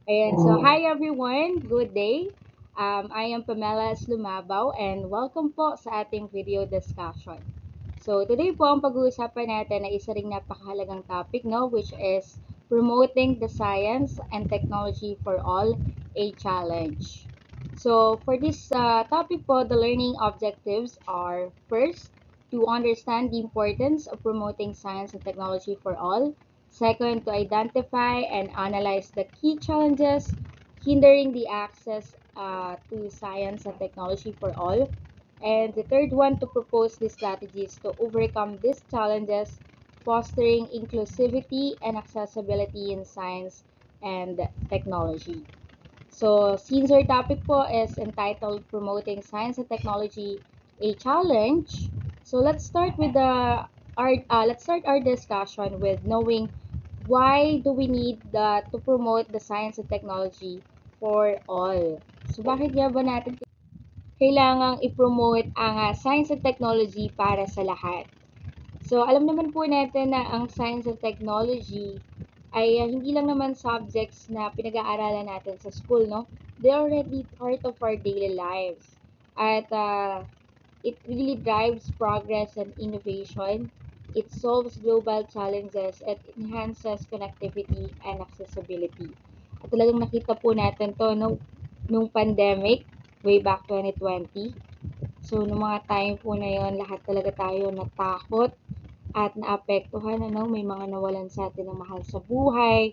Ayan, so hi everyone, good day. I am Pamela Slumabaw and welcome po sa ating video discussion. So today po ang pag-uusapan natin ay isa ring napakahalagang topic, no, which is promoting the science and technology for all, a challenge. So for this topic po, the learning objectives are first, to understand the importance of promoting science and technology for all. Second, to identify and analyze the key challenges hindering the access to science and technology for all. And the third one, to propose the strategies to overcome these challenges, fostering inclusivity and accessibility in science and technology. So, since our topic po is entitled Promoting Science and Technology, a Challenge, so let's start our discussion with knowing why do we need to promote the science and technology for all. So, bakit nga ba natin kailangang i-promote ang science and technology para sa lahat? So, alam naman po natin na ang science and technology ay hindi lang naman subjects na pinag-aaralan natin sa school, no? They're already part of our daily lives. At it really drives progress and innovation. It solves global challenges and enhances connectivity and accessibility. At talagang nakita po natin to no, nung pandemic, way back 2020. So, nung mga time po na yon, lahat talaga tayo natakot at naapektuhan, ano, may mga nawalan sa atin ng mahal sa buhay,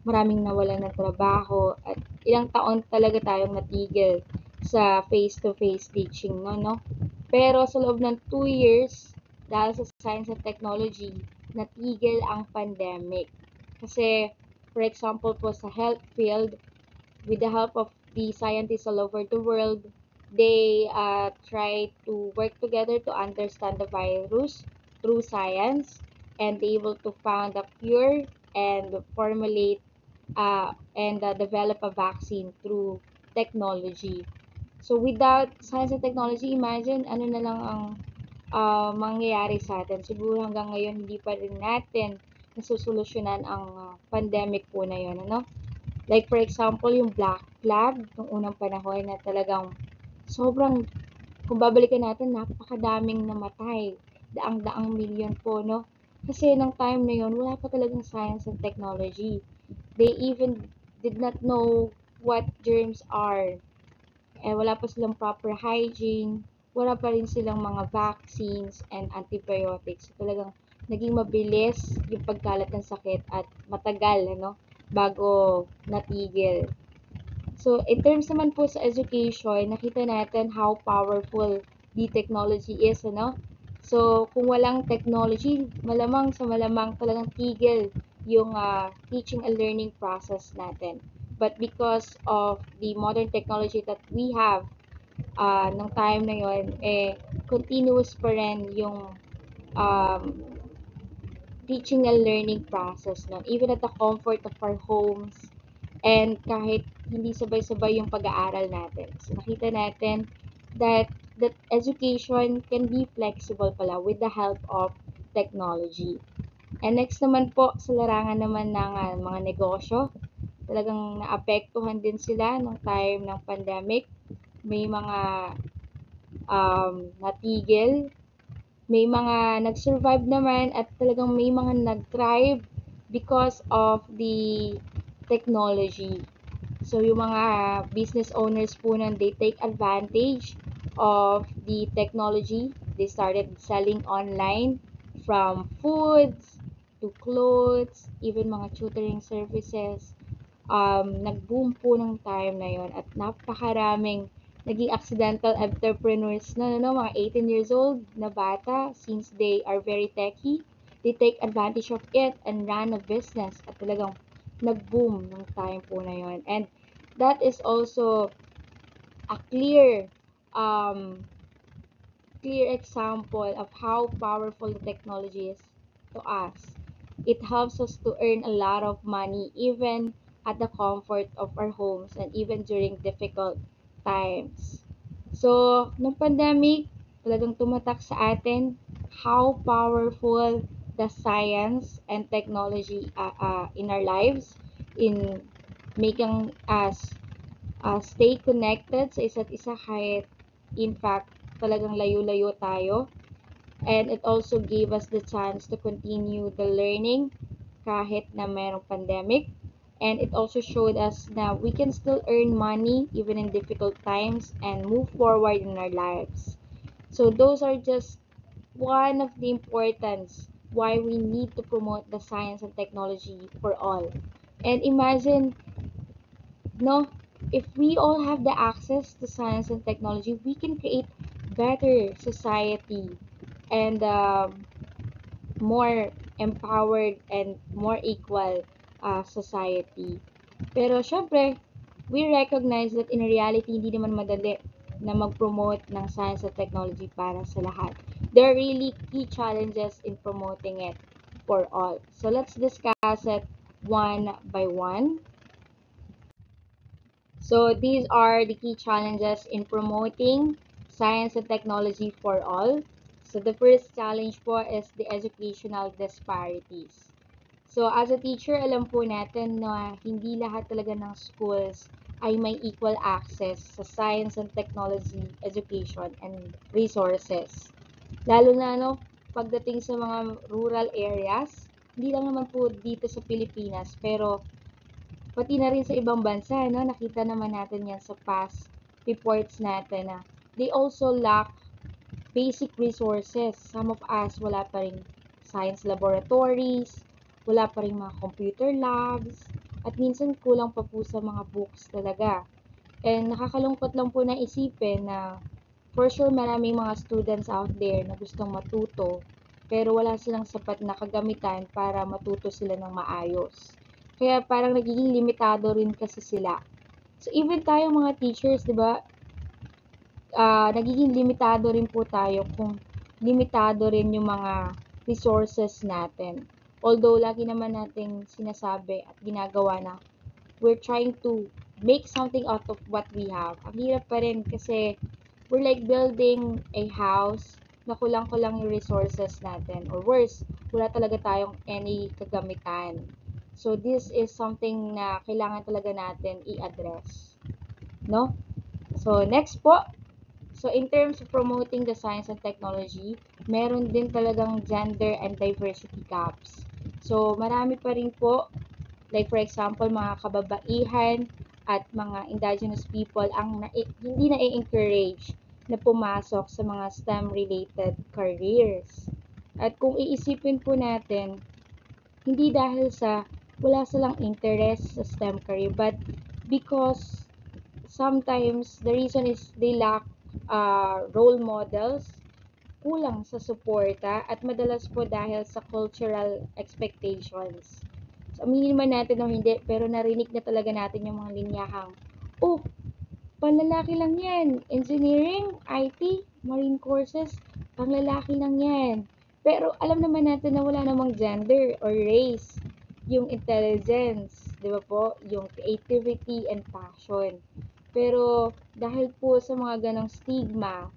maraming nawalan ng trabaho, at ilang taon talaga tayong natigil sa face-to-face teaching, no? Pero sa loob ng 2 years, dahil sa science and technology, natigil ang pandemic. Kasi, for example po sa health field, with the help of the scientists all over the world, they try to work together to understand the virus through science and they able to found a cure and formulate and develop a vaccine through technology. So without science and technology, imagine ano na lang ang mangyayari sa atin. Siguro hanggang ngayon hindi pa rin natin nasusolusyonan ang pandemic po na yun, ano? Like for example, yung Black Flag, nung unang panahon na talagang sobrang, kung babalikan natin, napakadaming namatay. Daang-daang milyon po, no? Kasi nung time na yun, wala pa talagang science and technology. They even did not know what germs are. Wala pa silang proper hygiene, wala pa rin silang mga vaccines and antibiotics. So, talagang naging mabilis yung pagkalat ng sakit at matagal, ano, bago natigil. So, in terms naman po sa education, nakita natin how powerful the technology is, ano? So, kung walang technology, malamang sa malamang talagang tigil yung teaching and learning process natin. But because of the modern technology that we have, nung time na yon, continuous pa rin yung um, teaching and learning process nun, even at the comfort of our homes, and kahit hindi sabay-sabay yung pag-aaral natin. So, nakita natin that education can be flexible pala with the help of technology. And next naman po, sa larangan naman ng mga negosyo, talagang naapektuhan din sila nung time ng pandemic. May mga natigil, may mga nag-survive naman at talagang may mga nag-thrive because of the technology. So, yung mga business owners po nun, they take advantage of the technology. They started selling online from foods to clothes, even mga tutoring services. Nag-boom po ng time na yon at napakaraming naging accidental entrepreneurs na mga 18 years old na bata, since they are very techy, they take advantage of it and run a business at talagang nag-boom ng time po na yon. And that is also a um, clear example of how powerful the technology is to us. It helps us to earn a lot of money even at the comfort of our homes and even during difficult times. So, nung pandemic, talagang tumatak sa atin how powerful the science and technology in our lives, in making us stay connected sa isa't isa kahit in fact talagang layo-layo tayo. And it also gave us the chance to continue the learning kahit na mayroong pandemic. And it also showed us that we can still earn money even in difficult times and move forward in our lives. So those are just one of the importance why we need to promote the science and technology for all. And imagine, no, if we all have the access to science and technology, we can create better society and more empowered and more equal society. Pero syempre, we recognize that in reality, hindi naman madali na mag-promote ng science at technology para sa lahat. There are really key challenges in promoting it for all. So let's discuss it one by one. So these are the key challenges in promoting science and technology for all. So the first challenge po is the educational disparities. So as a teacher, alam po natin na hindi lahat talaga ng schools ay may equal access sa science and technology, education, and resources. Lalo na no, pagdating sa mga rural areas, hindi lang naman po dito sa Pilipinas, pero pati na rin sa ibang bansa, no? Nakita naman natin yan sa past reports natin na they also lack basic resources. Some of us, wala pa rin science laboratories, wala pa rin mga computer labs, at minsan kulang pa po sa mga books talaga. And nakakalungkot lang po na isipin na for sure maraming mga students out there na gustong matuto, pero wala silang sapat na kagamitan para matuto sila ng maayos. Kaya parang nagiging limitado rin kasi sila. So even tayo mga teachers, 'di ba? Nagiging limitado rin po tayo kung limitado rin yung mga resources natin. Although lagi naman nating sinasabi at ginagawa na we're trying to make something out of what we have. Ang hirap pa rin kasi we're like building a house na kulang-kulang yung resources natin. Or worse, wala talaga tayong any kagamitan. So this is something na kailangan talaga natin i-address. No? So next po, so in terms of promoting the science and technology, meron din talagang gender and diversity gaps. So marami pa rin po, like for example, mga kababaihan at mga indigenous people ang hindi na-encourage na pumasok sa mga STEM-related careers. At kung iisipin po natin, hindi dahil sa wala silang interest sa STEM career, but because sometimes the reason is they lack role models, kulang sa suporta, at madalas po dahil sa cultural expectations. So, aminin man natin o hindi, pero narinig na talaga natin yung mga linyahang, oh, panlalaki lang yan. Engineering, IT, marine courses, panglalaki lang yan. Pero alam naman natin na wala namang gender or race. Yung intelligence, di ba po? Yung creativity and passion. Pero dahil po sa mga ganong stigma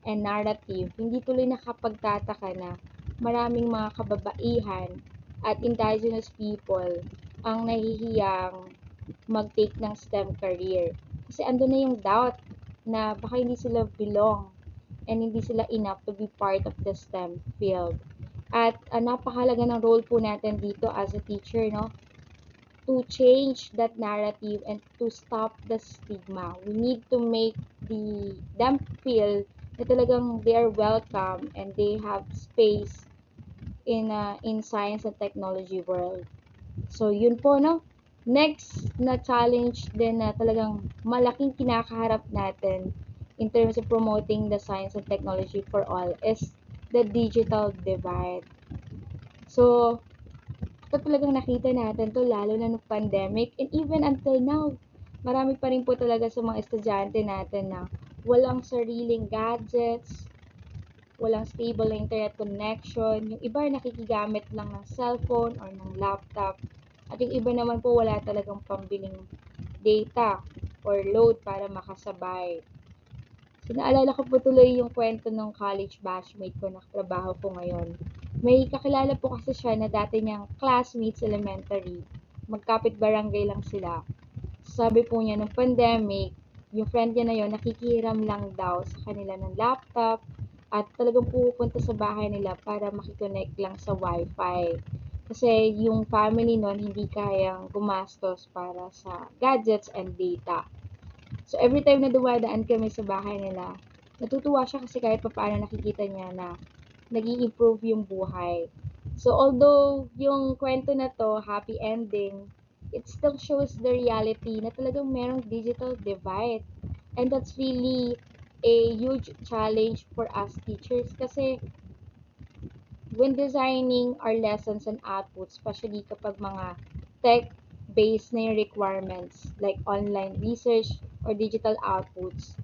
and narrative, hindi tuloy nakapagtataka na maraming mga kababaihan at indigenous people ang nahihiyang mag-take ng STEM career. Kasi ando na yung doubt na baka hindi sila belong and hindi sila enough to be part of the STEM field. At napakalaga ng role po natin dito as a teacher, no? To change that narrative and to stop the stigma. We need to make them feel na talagang they are welcome and they have space in science and technology world. So yun po, no. Next na challenge din na talagang malaking kinakaharap natin in terms of promoting the science and technology for all is the digital divide. So ito talagang nakita natin to lalo na nung pandemic and even until now, marami pa rin po talaga sa mga estudyante natin na walang sariling gadgets, walang stable na internet connection, yung iba nakikigamit lang ng cellphone or ng laptop, at yung iba naman po wala talagang pambiling data or load para makasabay. So, naalala ko po tuloy yung kwento ng college batchmate ko na katrabaho ko ngayon. May kakilala po kasi siya na dati niyang classmates elementary. Magkapit barangay lang sila. sabi po niya nung pandemic, yung friend niya na yun, nakikihiram lang daw sa kanila ng laptop at talagang pupunta sa bahay nila para makiconnect lang sa wifi. Kasi yung family nun hindi kayang gumastos para sa gadgets and data. So every time na dumadaan kami sa bahay nila, natutuwa siya kasi kahit papaano nakikita niya na nag-i-improve yung buhay. So although yung kwento na to, happy ending, it still shows the reality na talagang merong digital divide. And that's really a huge challenge for us teachers kasi when designing our lessons and outputs, especially kapag mga tech-based na yung requirements like online research or digital outputs,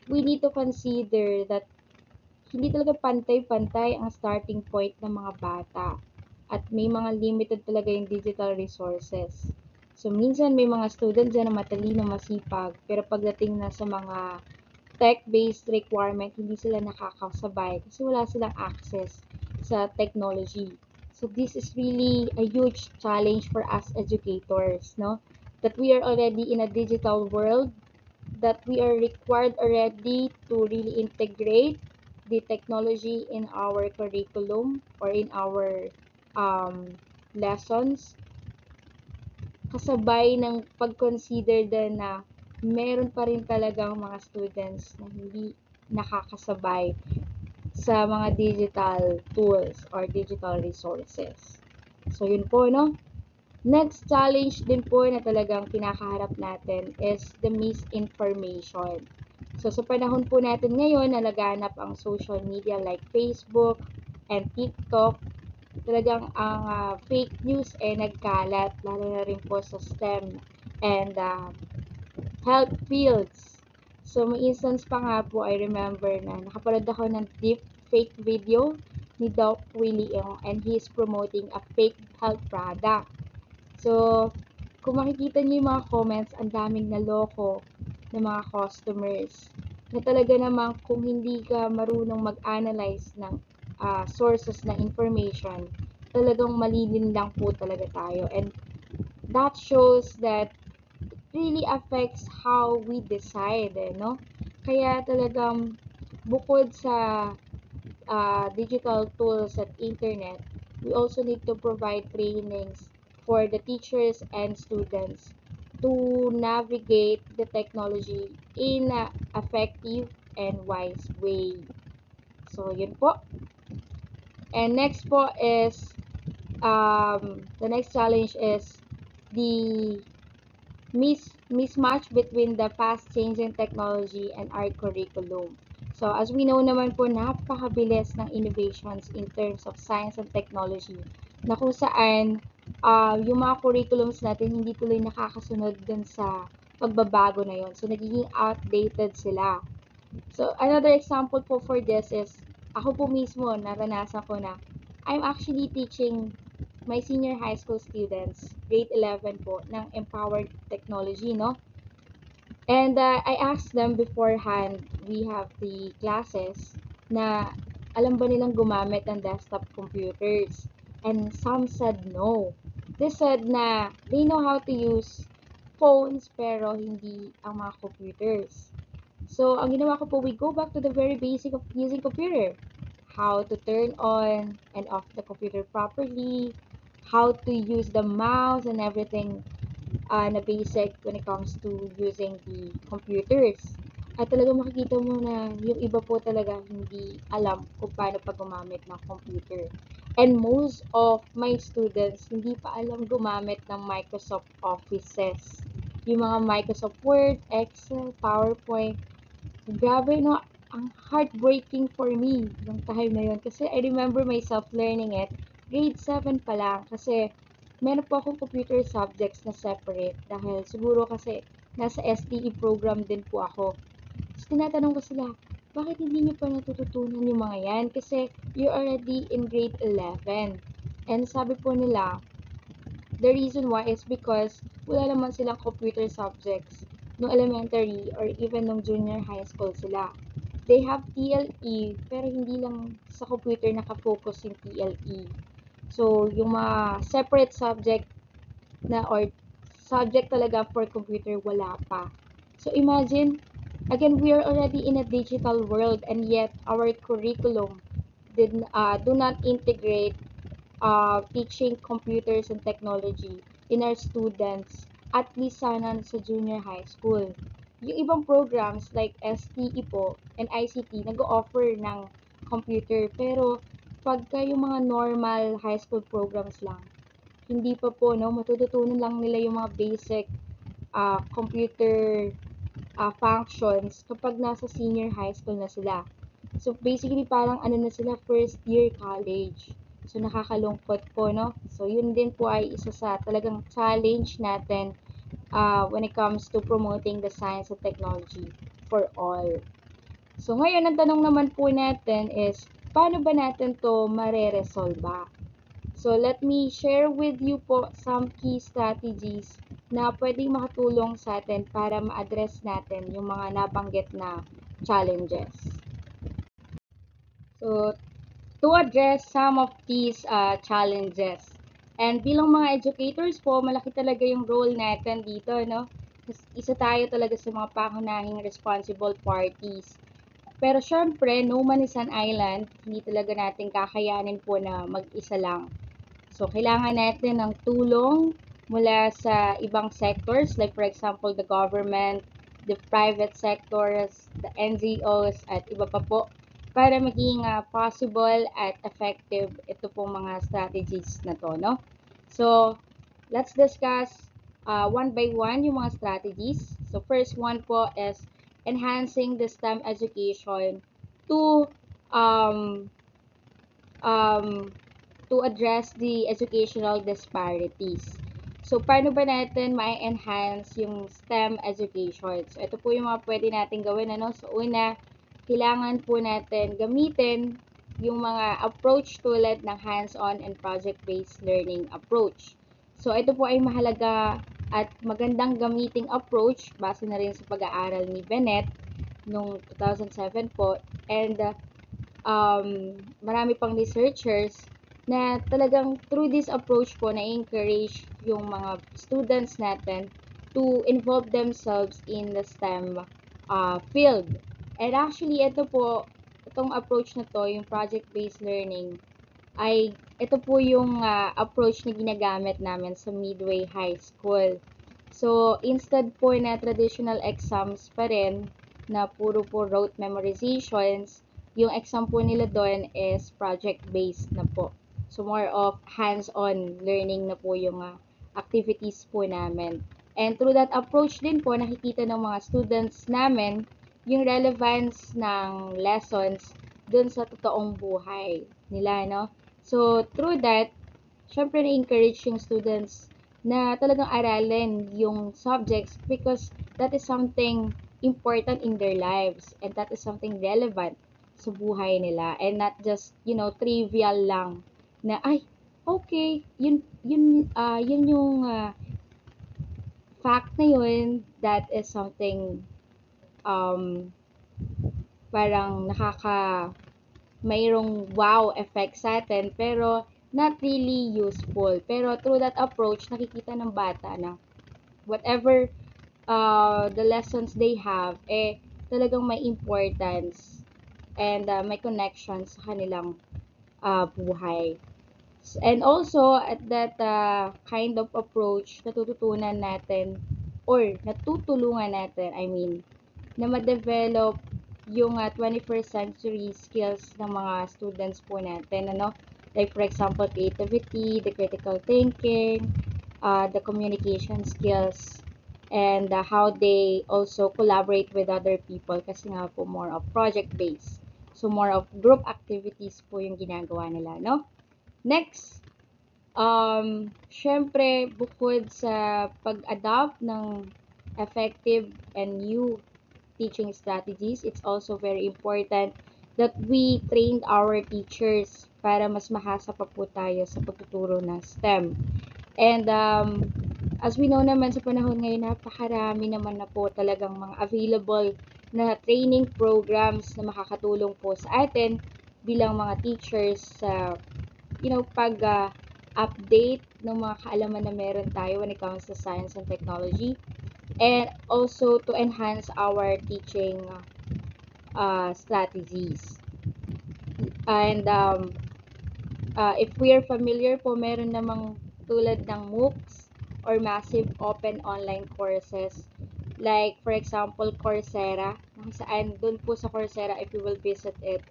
we need to consider that hindi talaga pantay-pantay ang starting point ng mga bata at may mga limited talaga yung digital resources. So, minsan may mga student dyan na matalino, masipag, pero pagdating na sa mga tech-based requirement, hindi sila nakakasabay kasi wala silang access sa technology. So, this is really a huge challenge for us educators, no? That we are already in a digital world, that we are required already to really integrate the technology in our curriculum or in our um, lessons kasabay ng pag-consider din na meron pa rin talagang mga students na hindi nakakasabay sa mga digital tools or digital resources. So yun po, no? Next challenge din po na talagang kinakaharap natin is the misinformation. So sa panahon po natin ngayon na laganap ang social media like Facebook and TikTok, talagang ang fake news ay nagkalat lalo na rin po sa STEM and health fields. So may instance pa nga po I remember na nakapanood ako ng deep fake video ni Doc Willie Ong and he is promoting a fake health product. So kung makikita niyo yung mga comments, ang daming naloko ng mga customers na talaga namang kung hindi ka marunong mag-analyze ng sources ng information, talagang malilin lang po talaga tayo. And that shows that really affects how we decide, no? Kaya talagang bukod sa digital tools at internet, we also need to provide trainings for the teachers and students to navigate the technology in a effective and wise way. So, yun po. And next po is, the next challenge is the mismatch between the fast-changing technology and our curriculum. So, as we know naman po, napakabilis ng innovations in terms of science and technology na kung saan yung mga curriculums natin hindi tuloy nakakasunod dun sa pagbabago na yon. So, nagiging outdated sila. So, another example po for this is, ako po mismo, naranasan ko na, I'm actually teaching my senior high school students, grade 11 po, ng empowered technology, no? And I asked them beforehand, we have the classes, na alam ba nilang gumamit ng desktop computers? And some said no. They said na they know how to use phones pero hindi ang mga computers. So, ang ginawa ko po, we go back to the very basic of using computer. How to turn on and off the computer properly, how to use the mouse and everything na basic when it comes to using the computers. At talaga makikita mo na yung iba po talaga hindi alam kung paano pa gumamit ng computer. And most of my students hindi pa alam gumamit ng Microsoft Offices. Yung mga Microsoft Word, Excel, PowerPoint. Grabe no, ang heartbreaking for me yung time na yun. Kasi I remember myself learning it grade 7 pa lang kasi meron po akong computer subjects na separate dahil siguro kasi nasa STE program din po ako. So, tinatanong ko sila, bakit hindi niyo pa natututunan yung mga yan? Kasi you're already in grade 11. And sabi po nila, the reason why is because wala naman silang computer subjects nung elementary or even nung junior high school sila. They have TLE pero hindi lang sa computer nakafocus yung TLE. So, yung mga separate subject na or subject talaga for computer, wala pa. So imagine, again, we are already in a digital world and yet our curriculum do not integrate teaching computers and technology in our students, at least sana sa junior high school. Yung ibang programs like STE po and ICT, nag-offer ng computer, pero pagka yung mga normal high school programs lang, hindi pa po, no, matututunan lang nila yung mga basic computer functions kapag nasa senior high school na sila. So, basically, parang ano na sila, first year college. So, nakakalungkot po, no? So, yun din po ay isa sa talagang challenge natin when it comes to promoting the science and technology for all. So, ngayon, ang tanong naman po natin is, paano ba natin to mareresolba? So, let me share with you po some key strategies na pwedeng makatulong sa atin para ma-address natin yung mga nabanggit na challenges. So, to address some of these challenges, and bilang mga educators po, malaki talaga yung role natin dito, no? Isa tayo talaga sa mga pangunahing responsible parties. Pero syempre, no man is an island, hindi talaga natin kakayanin po na mag-isa lang. So, kailangan natin ng tulong mula sa ibang sectors, like for example, the government, the private sectors, the NGOs, at iba pa po, para maging possible at effective ito pong mga strategies na to, no? So, let's discuss one by one yung mga strategies. So, first one po is enhancing the STEM education to um, um, to address the educational disparities. So, paano ba natin ma-enhance yung STEM education? So, ito po yung mga pwede natin gawin. Ano? So, una, kailangan po natin gamitin yung mga approach tulad ng hands-on and project-based learning approach. So, ito po ay mahalaga at magandang gamiting approach base na rin sa pag-aaral ni Bennett noong 2007 po. And marami pang researchers na talagang through this approach po na-encourage yung mga students natin to involve themselves in the STEM field. And actually, itong approach na to, yung project-based learning, ay ito po yung approach na ginagamit namin sa Midway High School. So, instead po na traditional exams pa rin, na puro po rote memorizations, yung exam po nila doon is project-based na po. So, more of hands-on learning na po yung activities po namin. And through that approach din po, nakikita ng mga students namin yung relevance ng lessons dun sa totoong buhay nila, no? So, through that, syempre na-encourage yung students na talagang aralin yung subjects because that is something important in their lives and that is something relevant sa buhay nila and not just, trivial lang na, ay, okay, yun yung fact na yun, that is something um, parang mayroong wow effect sa atin, pero not really useful. Pero through that approach, nakikita ng bata na whatever the lessons they have, talagang may importance and may connections sa kanilang buhay. And also, at that kind of approach, natututunan natin or natutulungan natin, na ma-develop yung 21st century skills ng mga students po natin, ano? Like for example, creativity, the critical thinking, the communication skills, and how they also collaborate with other people kasi nga po more of project-based. So, more of group activities po yung ginagawa nila, no? Next, syempre, bukod sa pag-adopt ng effective and new teaching strategies, it's also very important that we trained our teachers para mas mahasa pa po tayo sa pagtuturo ng STEM. And as we know naman sa panahon ngayon, napakarami naman na po talagang mga available na training programs na makakatulong po sa atin bilang mga teachers sa pag update ng mga kaalaman na meron tayo when it comes to science and technology, and also to enhance our teaching strategies. And if we are familiar po, meron namang tulad ng MOOCs or massive open online courses. Like, for example, Coursera. Kung saan, dun po sa Coursera, if you will visit it,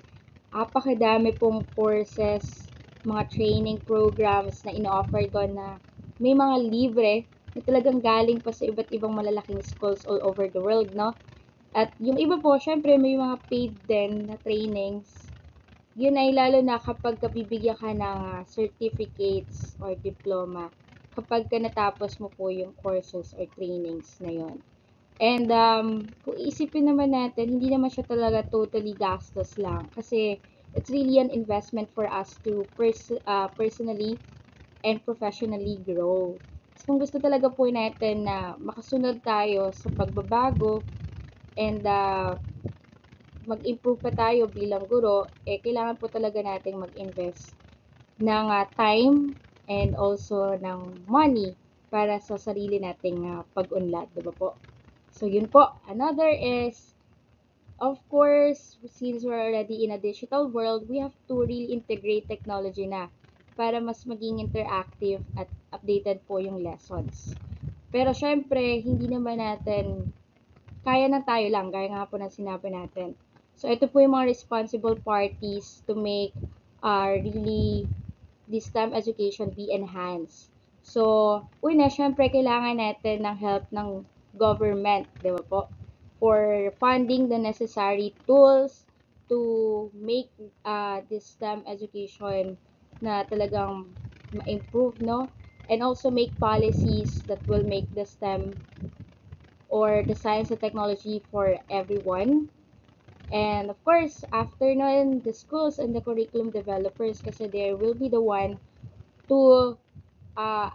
apakadami pong courses, mga training programs na ino-offer doon na may mga libre na talagang galing pa sa iba't ibang malalaking schools all over the world, no? At yung iba po, syempre may mga paid din na trainings. Yun ay lalo na kapag bibigyan ka ng certificates or diploma kapag ka natapos mo po yung courses or trainings na yon. And kung isipin naman natin, hindi naman siya talaga totally gastos lang kasi it's really an investment for us to personally and professionally grow. So, kung gusto talaga po natin na makasunod tayo sa pagbabago and mag-improve pa tayo bilang guro, kailangan po talaga nating mag-invest ng time and also ng money para sa sarili nating pag-unlad, diba po? So, yun po. Another is, of course, since we're already in a digital world, we have to really integrate technology na para mas maging interactive at updated po yung lessons. Pero syempre, hindi naman natin kaya na tayo lang, gaya nga po ng sinabi natin. So, ito po yung mga responsible parties to make really this STEM education be enhanced. So, una, syempre, kailangan natin ng help ng government, di ba po? For funding the necessary tools to make this STEM education na talagang ma-improve, no? And also make policies that will make the STEM or the science and technology for everyone. And of course, after nun, the schools and the curriculum developers kasi they will be the one to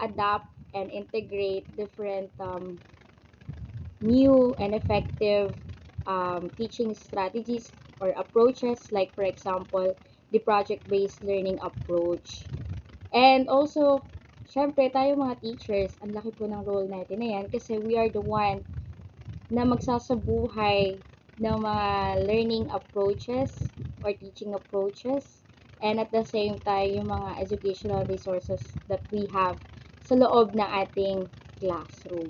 adapt and integrate different new and effective teaching strategies or approaches, like for example, the project-based learning approach. And also, syempre tayo mga teachers, ang laki po ng role natin na yan kasi we are the one na magsasabuhay ng mga learning approaches or teaching approaches, and at the same time yung mga educational resources that we have sa loob ng ating classroom.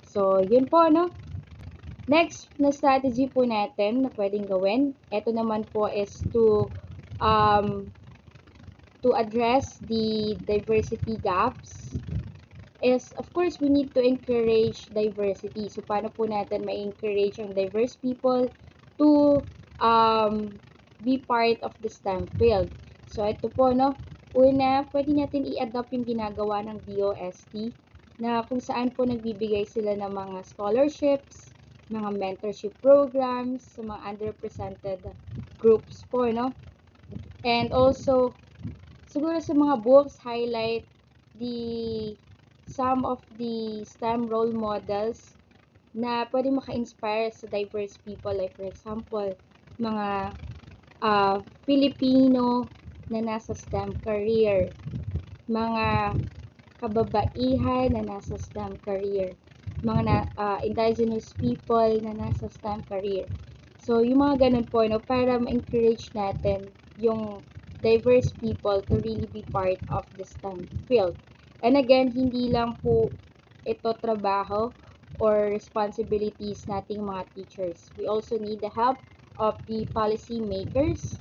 So, yun po, no? Next na strategy po natin na pwedeng gawin, ito naman po is to address the diversity gaps is, of course, we need to encourage diversity. So, paano po natin ma-encourage ang diverse people to be part of the STEM field? So, ito po, no? Una, pwede natin i-adopt yung ginagawa ng DOST na kung saan po nagbibigay sila ng mga scholarships, mga mentorship programs sa mga underrepresented groups po, no? And also, siguro sa mga books, highlight some of the STEM role models na pwede maka-inspire sa diverse people. Like for example, mga Filipino na nasa STEM career, mga kababaihan na nasa STEM career, mga indigenous people na nasa STEM career. So, yung mga ganun po, no, para ma-encourage natin yung diverse people to really be part of the STEM field. And again, hindi lang po ito trabaho or responsibilities nating mga teachers. We also need the help of the policy makers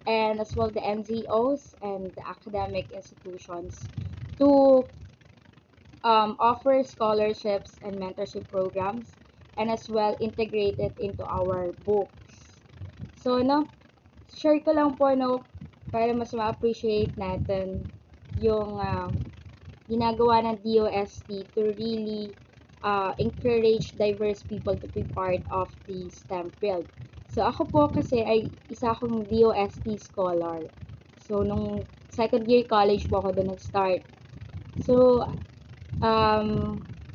and as well the NGOs and the academic institutions to offer scholarships and mentorship programs and as well integrate it into our books. So, no, share ko lang po, no, para mas ma-appreciate natin yung ginagawa ng DOST to really encourage diverse people to be part of the STEM field. So, ako po kasi ay isa akong DOST scholar. So, nung second year college po ako doon nag-start. So,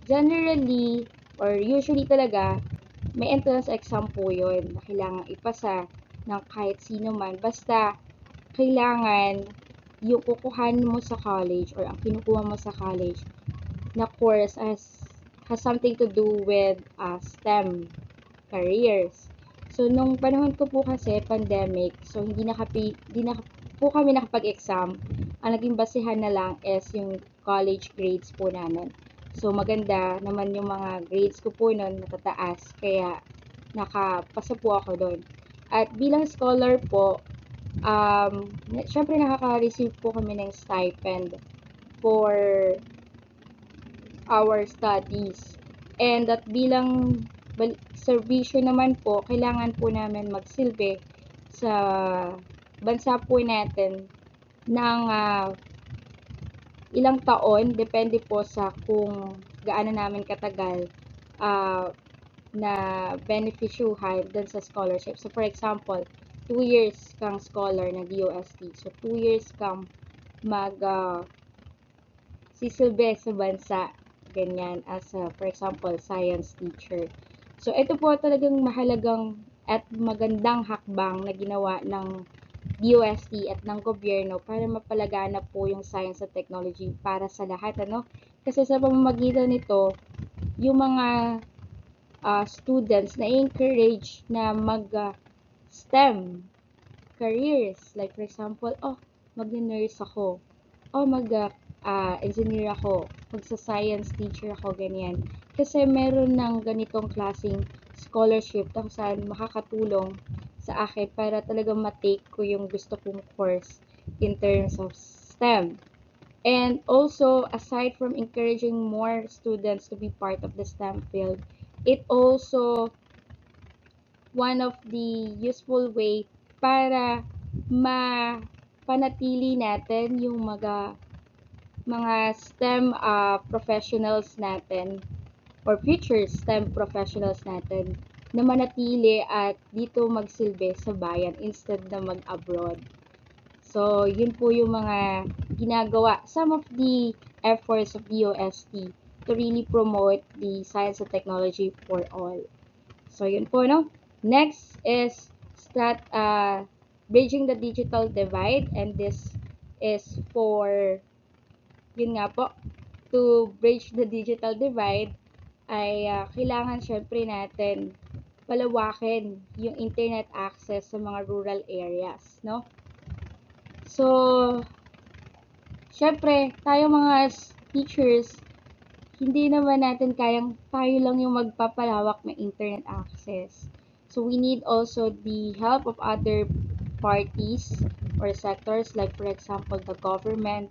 generally, or usually talaga, may entrance exam po yun na kailangan ipasa ng kahit sino man. Basta, kailangan yung kukuhanin mo sa college or ang kinukuha mo sa college na course has something to do with STEM careers. So, nung panahon ko po kasi, pandemic, so hindi na po kami nakapag-exam. Ang naging basehan na lang is yung college grades po namin. So, maganda naman yung mga grades ko po noon, natataas, kaya nakapasa po ako doon. At bilang scholar po, syempre nakaka-receive po kami ng stipend for our studies. And at bilang serbisyo naman po, kailangan po namin magsilbi sa bansa po natin ng ilang taon, depende po sa kung gaano namin katagal na beneficyuhan dun sa scholarship. So, for example, 2 years kang scholar ng DOST. So, 2 years kang mag sisilbi sa bansa, ganyan, as for example, science teacher. So, ito po talagang mahalagang at magandang hakbang na ginawa ng DOST at ng gobyerno para mapalaganap po yung science at technology para sa lahat, ano? Kasi sa pamamagitan nito, yung mga students na encourage na mag STEM careers. Like for example, oh, mag-nurse ako. Oh, mag-engineer ako. Magsa-science teacher ako, ganyan. Kasi meron ng ganitong klaseng scholarship kung saan makakatulong sa akin para talagang matake ko yung gusto kong course in terms of STEM. And also, aside from encouraging more students to be part of the STEM field, it also one of the useful way para mapanatili natin yung mga STEM professionals natin or future STEM professionals natin na manatili at dito magsilbi sa bayan instead na mag-abroad. So, yun po yung mga ginagawa, some of the efforts of DOST to really promote the science and technology for all. So, yun po, no? Next is bridging the digital divide, and this is for, yun nga po, to bridge the digital divide ay kailangan syempre natin palawakin yung internet access sa mga rural areas, no? So, syempre, tayo mga teachers, hindi naman natin kayang tayo lang yung magpapalawak ng internet access. So, we need also the help of other parties or sectors like for example, the government,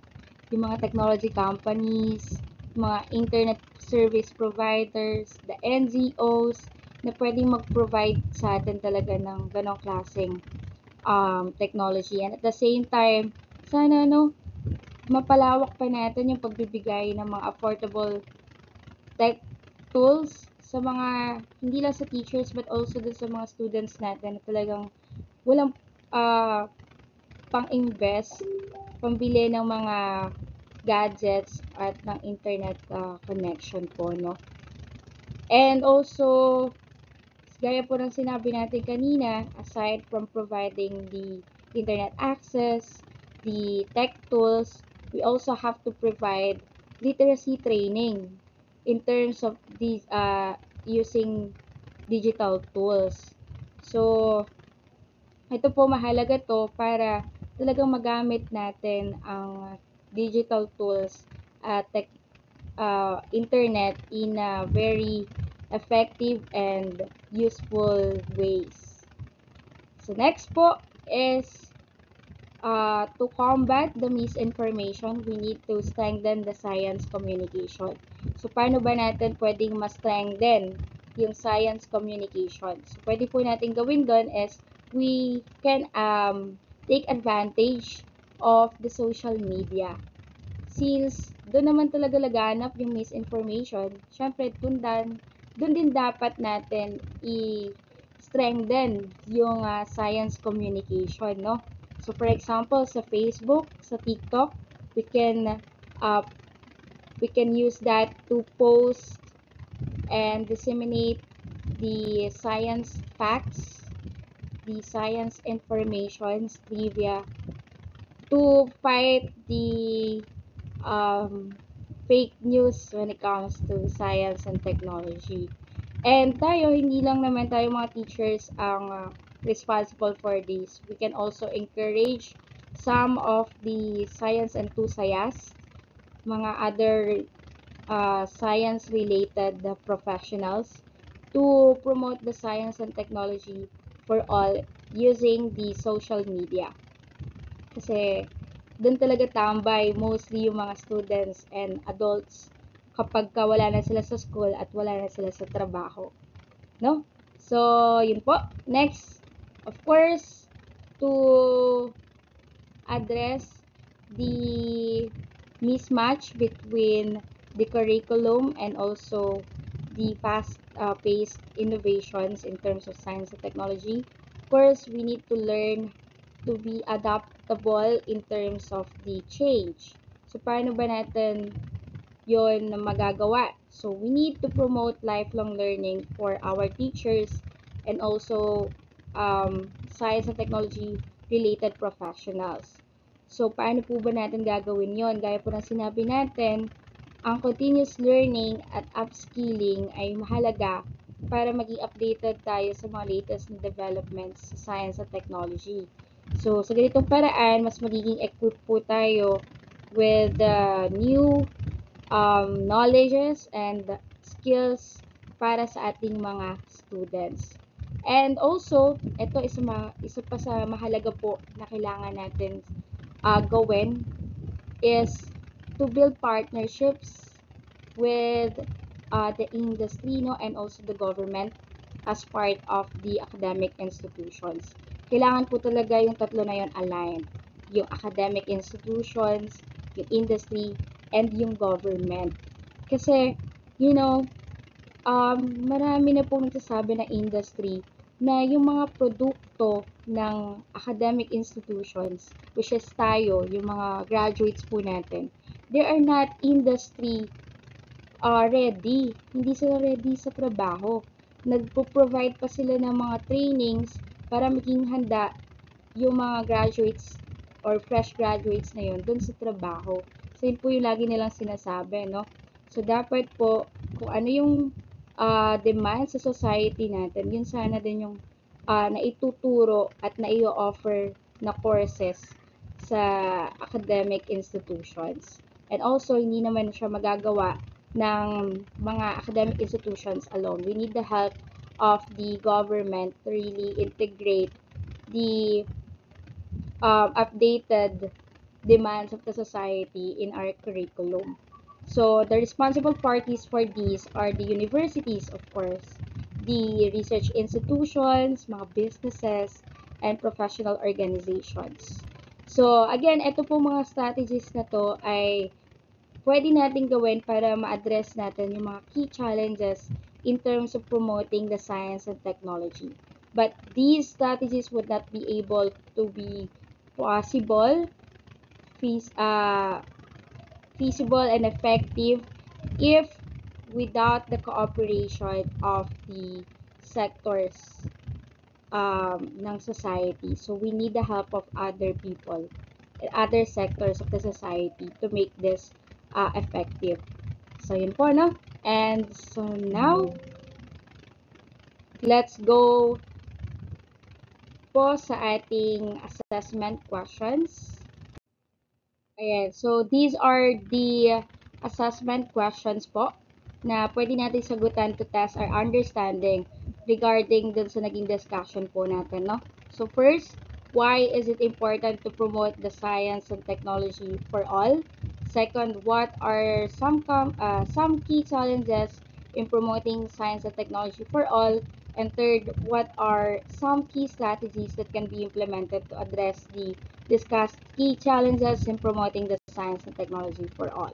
yung mga technology companies, mga internet service providers, the NGOs, na pwedeng mag-provide sa atin talaga ng ganong klaseng technology. And at the same time, sana mapalawak pa natin yung pagbibigay ng mga affordable tech tools sa mga, hindi lang sa teachers but also dun sa mga students natin na talagang walang pang-invest, pambili ng mga gadgets at ng internet connection po, no? And also, gaya po ng sinabi natin kanina, aside from providing the internet access, the tech tools, we also have to provide literacy training in terms of these using digital tools. So, ito po mahalaga to para talagang magamit natin ang digital tools at internet in a very effective and useful ways. So next po is to combat the misinformation, we need to strengthen the science communication. So paano ba natin pwedeng ma-strengthen yung science communication? So pwede po natin gawin doon is we can take advantage of the social media. Since doon naman talaga laganap yung misinformation, syempre doon din dapat natin i-strengthen yung science communication, no? So for example, sa Facebook, sa TikTok, uh, we can use that to post and disseminate the science facts, the science informations, trivia to fight the fake news when it comes to science and technology. And tayo, hindi lang naman tayo mga teachers ang responsible for this. We can also encourage some of the science enthusiasts, mga other science-related professionals to promote the science and technology for all using the social media. Kasi doon talaga tambay mostly yung mga students and adults kapag wala na sila sa school at wala na sila sa trabaho. No? So, yun po. Next, of course, to address the mismatch between the curriculum and also the fast-paced innovations in terms of science and technology. Of course, we need to learn to be adaptable in terms of the change. So, paano ba natin yon magagawa? So, we need to promote lifelong learning for our teachers and also science and technology related professionals. So, paano po ba natin gagawin yon? Gaya po ng sinabi natin, ang continuous learning at upskilling ay mahalaga para maging updated tayo sa mga latest na developments sa science at technology. So, sa ganitong paraan, mas magiging equipped po tayo with new knowledges and skills para sa ating mga students. And also, ito isa pa sa mahalaga po na kailangan natin gawin is to build partnerships with the industry, no, and also the government as part of the academic institutions. Kailangan po talaga yung tatlo na yun aligned. Yung academic institutions, yung industry, and yung government. Kasi, you know, marami na po nagsasabi na industry na yung mga produkto ng academic institutions, which is tayo, yung mga graduates po natin, they are not industry ready. Hindi sila ready sa trabaho. Nagpo-provide pa sila ng mga trainings para maging handa yung mga graduates or fresh graduates na yun dun sa trabaho. So, yun po yung lagi nilang sinasabi, no? So, dapat po, kung ano yung demand sa society natin, yun sana din yung naituturo at nai-offer na courses sa academic institutions. And also, hindi naman siya magagawa ng mga academic institutions alone. We need the help of the government to really integrate the updated demands of the society in our curriculum. So, the responsible parties for these are the universities, of course, the research institutions, mga businesses, and professional organizations. So, again, ito po mga strategies na to ay pwede natin gawin para ma-address natin yung mga key challenges in terms of promoting the science and technology. But these strategies would not be able to be possible, feasible and effective if without the cooperation of the sectors ng society. So we need the help of other people, other sectors of the society to make this effective. So yun po, no? And so now, let's go po sa ating assessment questions. Ayan, so these are the assessment questions po na pwede natin sagutan to test our understanding regarding dun sa naging discussion po natin, no? So first, why is it important to promote the science and technology for all? Second, what are some key challenges in promoting science and technology for all? And third, what are some key strategies that can be implemented to address the discussed key challenges in promoting the science and technology for all?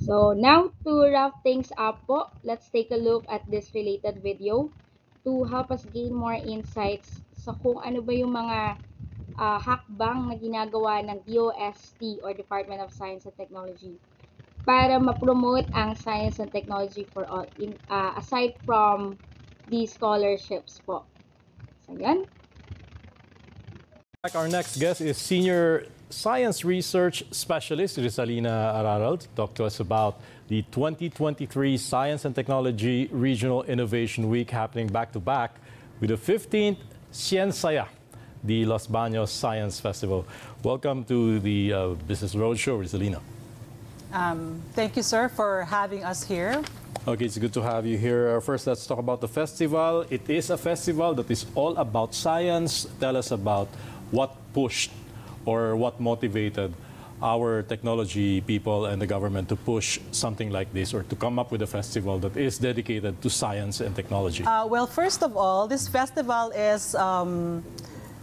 So now to wrap things up po, let's take a look at this related video to help us gain more insights sa kung ano ba yung mga hakbang na ginagawa ng DOST or Department of Science and Technology para ma-promote ang science and technology for all, aside from the scholarships po. So yan. Our next guest is Senior Science Research Specialist Rizalina Araral to talk to us about the 2023 Science and Technology Regional Innovation Week happening back-to-back with the 15th Ciencia, the Los Baños Science Festival. Welcome to the Business Roadshow, Rizalina. Thank you, sir, for having us here. Okay, it's good to have you here. First, let's talk about the festival. It is a festival that is all about science. Tell us about what pushed or what motivated our technology people and the government to push something like this or to come up with a festival that is dedicated to science and technology. Well, first of all, this festival is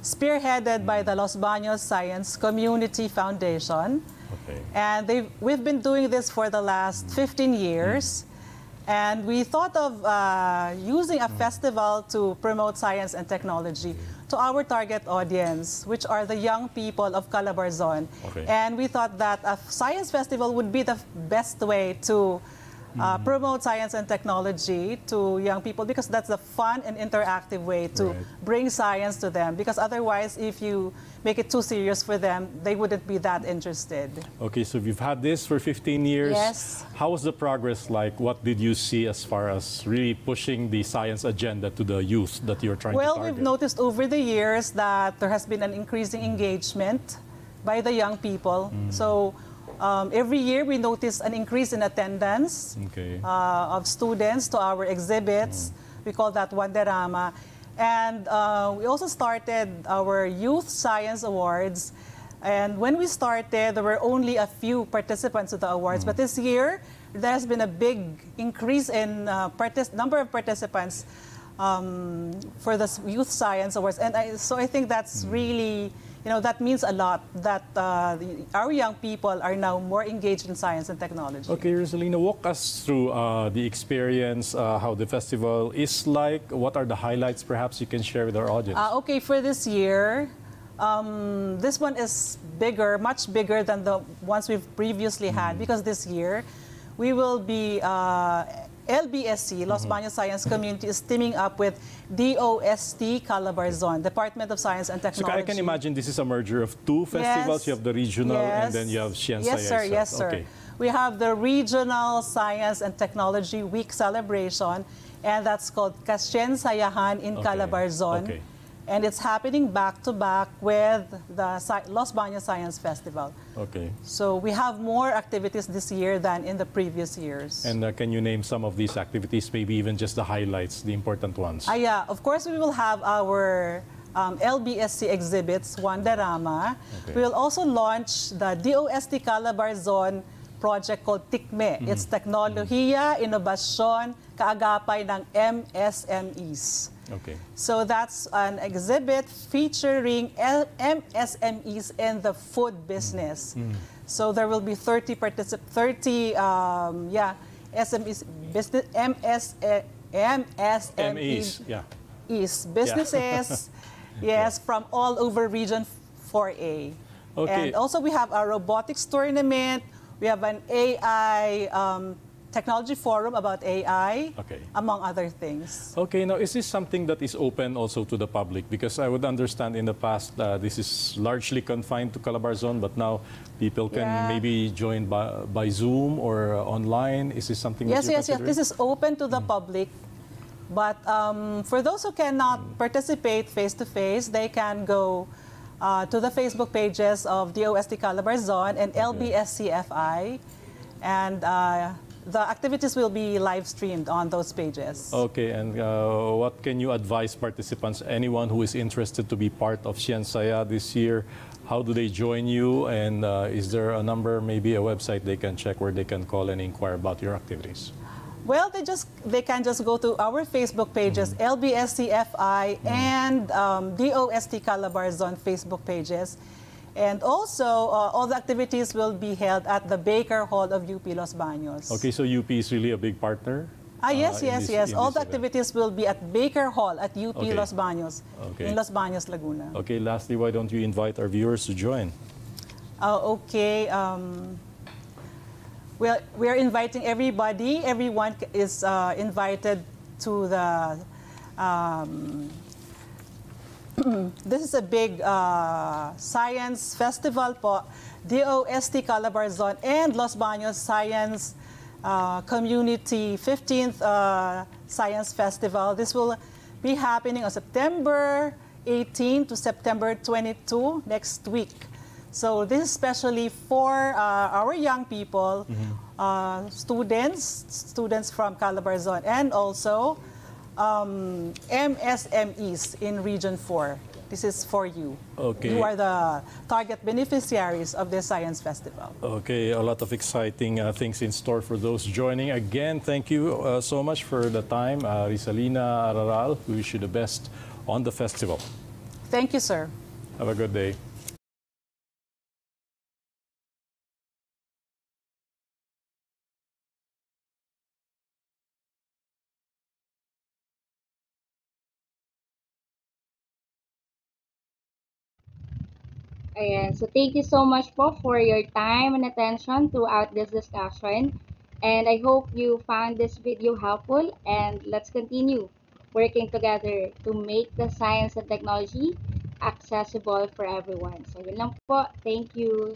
spearheaded by the Los Baños Science Community Foundation. Okay. And we've been doing this for the last 15 years. And we thought of using a festival to promote science and technology to our target audience, which are the young people of Calabarzon. Okay. And we thought that a science festival would be the best way to promote science and technology to young people, because that's the fun and interactive way to bring science to them. Because otherwise, if you make it too serious for them, they wouldn't be that interested. Okay, so you've had this for 15 years. Yes. How was the progress like? What did you see as far as really pushing the science agenda to the youth that you're trying to target? Well, we've noticed over the years that there has been an increasing engagement by the young people. So every year we notice an increase in attendance of students to our exhibits. We call that Wanderama. And we also started our Youth Science Awards. And when we started, there were only a few participants to the awards. But this year, there has been a big increase in number of participants for the Youth Science Awards. And so I think that's really, that means a lot, that our young people are now more engaged in science and technology. Okay, Rizalina, walk us through the experience, how the festival is like. What are the highlights perhaps you can share with our audience? Okay, for this year, this one is bigger, much bigger than the ones we've previously had, because this year we will be LBSC, Los Baños Science Community, is teaming up with DOST Calabarzon, Department of Science and Technology. So I can imagine this is a merger of two festivals. Yes. You have the regional and then you have Ciencia. Yes, sir. itself. Yes, sir. Okay. We have the Regional Science and Technology Week celebration, and that's called Kasyensayahan in Calabarzon. Okay. And it's happening back-to-back with the Los Baños Science Festival. Okay. So we have more activities this year than in the previous years. And can you name some of these activities, maybe even just the highlights, the important ones? Yeah, of course we will have our LBSC exhibits, Wanderama. Okay. We will also launch the DOST Calabarzon project called TICME. It's Teknolohiya, Inobasyon, Kaagapay ng MSMEs. Okay. So that's an exhibit featuring MSMEs in the food business. So there will be 30 SMEs, business, MSMEs, businesses, yes, from all over Region 4A. Okay. And also we have a robotics tournament. We have an AI technology forum about AI, among other things. Okay, now is this something that is open also to the public? Because I would understand in the past this is largely confined to Calabarzon, but now people can maybe join by Zoom or online. Is this something that you're considering? This is open to the public. But for those who cannot participate face-to-face, they can go to the Facebook pages of DOST Calabarzon and LBSCFI. And the activities will be live streamed on those pages. Okay, and what can you advise participants, anyone who is interested to be part of Ciencia this year? How do they join you? And is there a number, maybe a website they can check where they can call and inquire about your activities? Well, they can just go to our Facebook pages, LBSCFI and DOST Calabarzon Facebook pages. And also, all the activities will be held at the Baker Hall of UP Los Baños. Okay, so UP is really a big partner? Yes. All the activities will be at Baker Hall at UP Los Baños, in Los Baños, Laguna. Okay, lastly, why don't you invite our viewers to join? Well, we're inviting everybody. Everyone is invited to the This is a big science festival po. DOST Calabarzon and Los Baños Science Community 15th Science Festival. This will be happening on September 18 to September 22 next week. So this is especially for our young people, students from Calabarzon, and also MSMEs in Region 4. This is for you. Okay. You are the target beneficiaries of this Science Festival. Okay, a lot of exciting things in store for those joining. Again, thank you so much for the time. Rizalina Araral, we wish you the best on the festival. Thank you, sir. Have a good day. Ayan. So, thank you so much po for your time and attention throughout this discussion. And I hope you found this video helpful, and let's continue working together to make the science and technology accessible for everyone. So, yun lang po. Thank you.